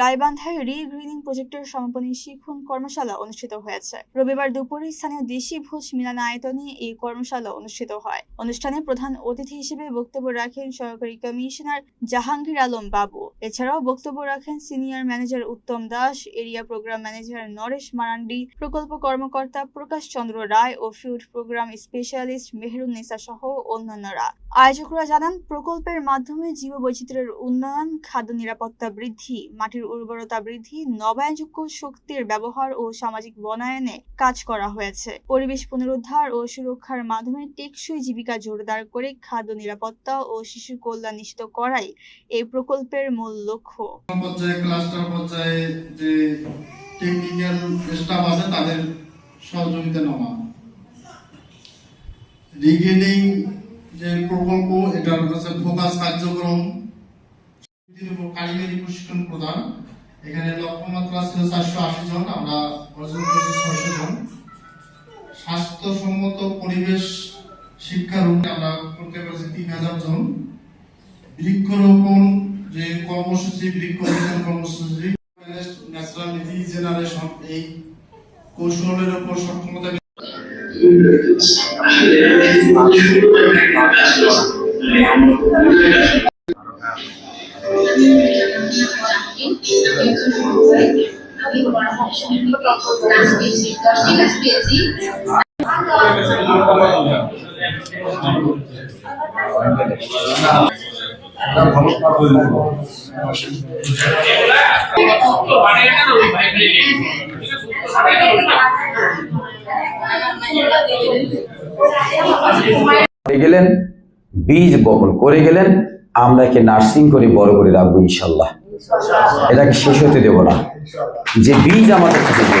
গাইবান্ধায় রি-গ্রিনিং প্রজেক্টের সমাপনী শিক্ষণ কর্মশালা অনুষ্ঠিত হয়েছে। রবিবার দুপুরে স্থানীয় দেশি ভোজ মিলনায়তনে এই কর্মশালা অনুষ্ঠিত হয়। অনুষ্ঠানে প্রধান অতিথি হিসেবে বক্তব্য রাখেন সহকারী কমিশনার জাহাঙ্গীর আলম বাবু। এছাড়াও বক্তব্য রাখেন senior manager Uttam Das, area program manager Naresh Marandi, প্রকল্প কর্মকর্তা প্রকাশ চন্দ্র রায় ও ফিল্ড প্রোগ্রাম স্পেশালিস্ট মেহেরুন্নেসা সহ অন্যান্যরা। আয়োজকরা জানান, প্রকল্পের মাধ্যমে জীববৈচিত্র্যের উন্নয়ন, খাদ্য নিরাপত্তা বৃদ্ধি, মাটির উর্বরতা বৃদ্ধি, নবায়নযোগ্য শক্তির ব্যবহার ও সামাজিক বনায়নে কাজ করা হয়েছে। পরিবেশ পুনরুদ্ধার ও সুরক্ষার মাধ্যমে টেকসই জীবিকা জোরদার করে খাদ্য নিরাপত্তা ও শিশু কল্যাণ নিশ্চিত করাই এই প্রকল্পের মূল লক্ষ্য। ক্লাস্টার পর্যায়ে যে টেকনিক্যাল স্টাফ আছে তাদের সহযোগিতা নেওয়া, রিগেনিং যে প্রকল্প এটার কাছে ফোকাস কার্যক্রম, কারিগরি প্রশিক্ষণ প্রদান। এখানে লক্ষ্যমাত্রা ছিল 480 জন, আমরা অর্জন করেছি 600 জন। স্বাস্থ্যসম্মত পরিবেশ শিক্ষার আমরা করতে পেরেছি 3000 জন। বৃক্ষরোপণ যে কর্মসূচি, বৃক্ষরোপণ কর্মসূচি, ন্যাচারাল রিজেনারেশন, এই কৌশলের উপর সক্ষমতা গেলেন, বীজ বপন করে গেলেন, আমরা একে নার্সিং করে বড় করে রাখবো ইনশাল্লাহ। এটাকে শেষ হতে দেব না। যে বীজ আমাদের থেকে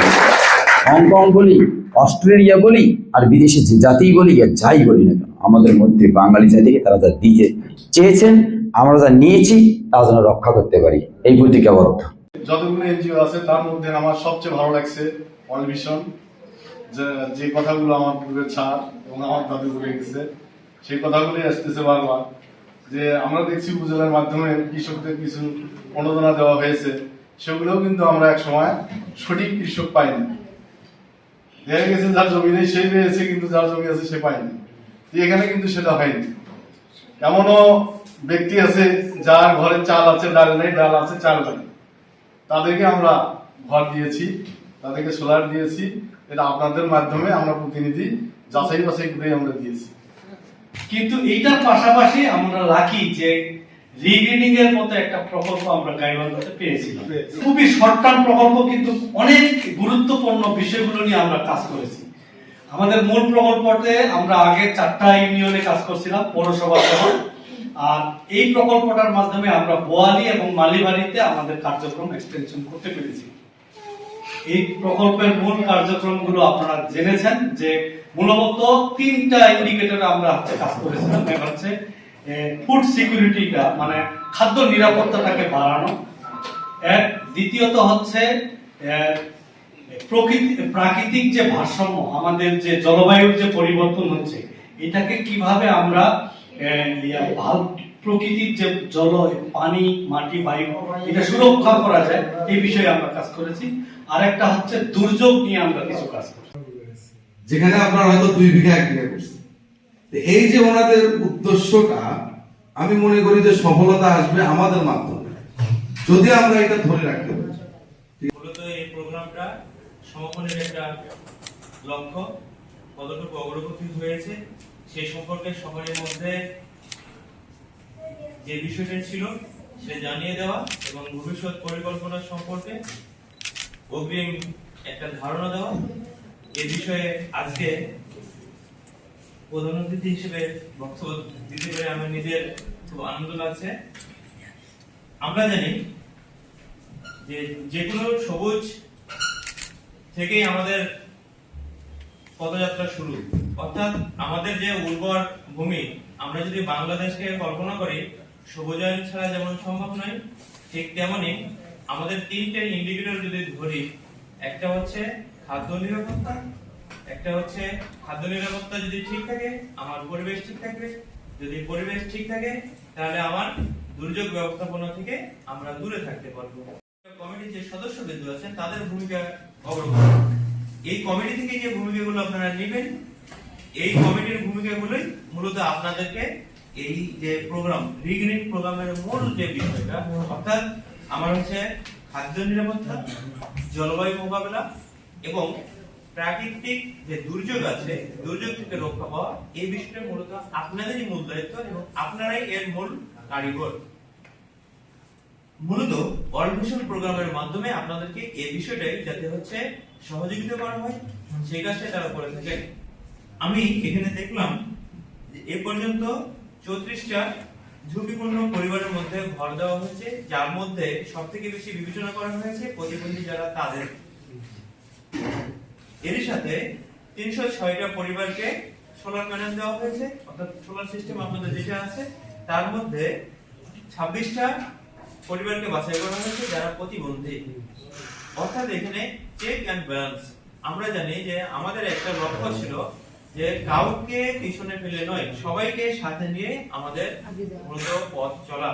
হংকং বলি, অস্ট্রেলিয়া বলি, আর বিদেশে যে জাতি বলি আর যাই বলি না কেন, আমাদের মধ্যে বাঙালি জাতিকে তারা যা দিতে চেয়েছেন, আমরা যা নিয়েছি তা যেন রক্ষা করতে পারি, এই প্রতিজ্ঞাবদ্ধ। যতগুলো এনজিও আছে তার মধ্যে আমার সবচেয়ে ভালো লাগছে ওয়ার্ল্ড ভিশন, যে কথাগুলো আমার পূর্বের ছাড় এবং আমার দাদু বলে গেছে, সেই কথাগুলোই আসতেছে বারবার। যে আমরা দেখছি উপজেলার মাধ্যমে কৃষকদের কিছু অনুদান দেওয়া হয়েছে, সেগুলোও কিন্তু আমরা এক সময় সঠিক কৃষক পাইনি। দেখা গেছে যার জমি নেই সেই পেয়েছে, কিন্তু যার জমি আছে সে পায়নি। এখানে কিন্তু সেটা হয়নি। এমনও ব্যক্তি আছে যার ঘরে চাল আছে ডাল নেই, ডাল আছে চাল নেই, তাদেরকে আমরা ঘর দিয়েছি, তাদেরকে সোলার দিয়েছি। এটা আপনাদের মাধ্যমে আমরা প্রতিনিধি যাচাই বাছাই করে আমরা দিয়েছি। কিন্তু এইটার পাশাপাশি আমরা লাকি যে রিগ্রিনিং এর মতো একটা প্রকল্প আমরা গাইবান্ধাতে পেয়েছিলাম। খুবই শর্ট টার্ম প্রকল্প, কিন্তু অনেক গুরুত্বপূর্ণ বিষয়গুলো নিয়ে আমরা কাজ করেছি। আমাদের মূল প্রকল্পতে আমরা আগে 4টা ইউনিয়নে কাজ করছিলাম, পৌরসভা সহ। আর এই প্রকল্পটার মাধ্যমে আমরা বোয়ালি এবং মালিবাড়িতে আমাদের কার্যক্রম এক্সটেনশন করতে পেরেছি। এই প্রকল্পের মূল কার্যক্রমগুলো আপনারা জেনেছেন যে মূলত 3টা ইন্ডিকেটরে আমরা কাজ করেছিলাম। এক হচ্ছে ফুড সিকিউরিটিটা, মানে খাদ্য নিরাপত্তাটাকে বাড়ানো। দ্বিতীয়ত হচ্ছে প্রাকৃতিক যে ভারসাম্য, আমাদের যে জলবায়ুর যে পরিবর্তন হচ্ছে, এটাকে কিভাবে আমরা প্রকৃতির যে জল, পানি, মাটি, বায়ু, এটা সুরক্ষা করা যায়, এই বিষয়ে আমরা কাজ করেছি। আর একটা হচ্ছে দুর্যোগ নিয়ে আমরা কিছু কাজ করেছি, যেখানে আপনারা হয়তো 2 বিঘা 1 বিঘা করছেন। এই যে ওনাদের উদ্দেশ্যটা, আমি মনে করি যে সফলতা আসবে আমাদের মাধ্যমে, যদি আমরা এটা ধরে রাখতে পারি। মূলত এই প্রোগ্রামটা সমাপনের একটা লক্ষ্য, কতটুকু অগ্রগতি হয়েছে সেই সম্পর্কে সকলের মধ্যে যে বিষয়টা ছিল সেটা জানিয়ে দেওয়া এবং ভবিষ্যৎ পরিকল্পনা সম্পর্কে অগ্রিম একটা ধারণা দেওয়া। এই বিষয়ে আজকে প্রধান অতিথি হিসেবে বক্তব্য দিতে পেরে আমার নিজের খুব আনন্দ লাগছে। আমরা জানি যে যেগুলো সবুজ থেকেই আমাদের পদযাত্রা শুরু, অর্থাৎ আমাদের যে উর্বর ভূমি, আমরা যদি বাংলাদেশকে কল্পনা করি সবুজায়ন ছাড়া যেমন সম্ভব নয়, ঠিক তেমনি আমাদের 3টে ইন্ডিকেটর যদি ধরি, একটা হচ্ছে খাদ্য নিরাপত্তা, একটা হচ্ছে খাদ্য নিরাপত্তা যদি ঠিক থাকে আমার পরিবেশ ঠিক থাকবে, যদি পরিবেশ ঠিক থাকে তাহলে আমার দুর্যোগ ব্যবস্থাপনা থেকে আমরা দূরে থাকতে পারবো। কমিটির যে সদস্যবৃন্দ আছেন তাদের ভূমিকা অবলম্বন। এই কমিটি থেকে যে ভূমিকাগুলো আপনারা নেবেন, এই কমিটির ভূমিকাগুলোই মূলত আপনাদেরকে এই যে প্রোগ্রাম রিগ্রেনিং প্রোগ্রামের মূল যে বিষয়টা, অর্থাৎ আমার হচ্ছে খাদ্য নিরাপত্তা, জলবায়ু মোকাবেলা এবং প্রাকৃতিক যে দুর্যোগ আছে, দুর্যোগ থেকে রক্ষা পাওয়া, এই বিষয়টা মূলত আপনাদেরই মূল দায়িত্ব এবং আপনারাই এর মূল কারিগর। মূলত ওয়ার্ল্ড ভিশন প্রোগ্রামের মাধ্যমে আপনাদেরকে এই বিষয়টাই যাতে হচ্ছে সহযোগিতা করা হয়, সেই কাজটা তারা করে থাকে। আমি এখানে দেখলাম যে এ পর্যন্ত 34টা ঝুঁকিপূর্ণ পরিবারের মধ্যে ঘর দেওয়া হয়েছে, যার মধ্যে সবথেকে বেশি বিবেচনা করা হয়েছে প্রতিবন্ধী যারা তাদের। এর সাথে 306টা পরিবারকে সোলার প্যানেল দেওয়া হয়েছে, অর্থাৎ সোলার সিস্টেম আপনাদের যেটা আছে তার মধ্যে 26টা পরিবারকে বাছাই করা হয়েছে যারা প্রতিবন্ধী। অর্থাৎ এখানে চেক এন্ড ব্যালেন্স। আমরা জানি যে আমাদের একটা লক্ষ্য ছিল যে কাউকে পিছনে ফেলে নয়, সবাইকে সাথে নিয়ে আমাদের মূলত পথ চলা।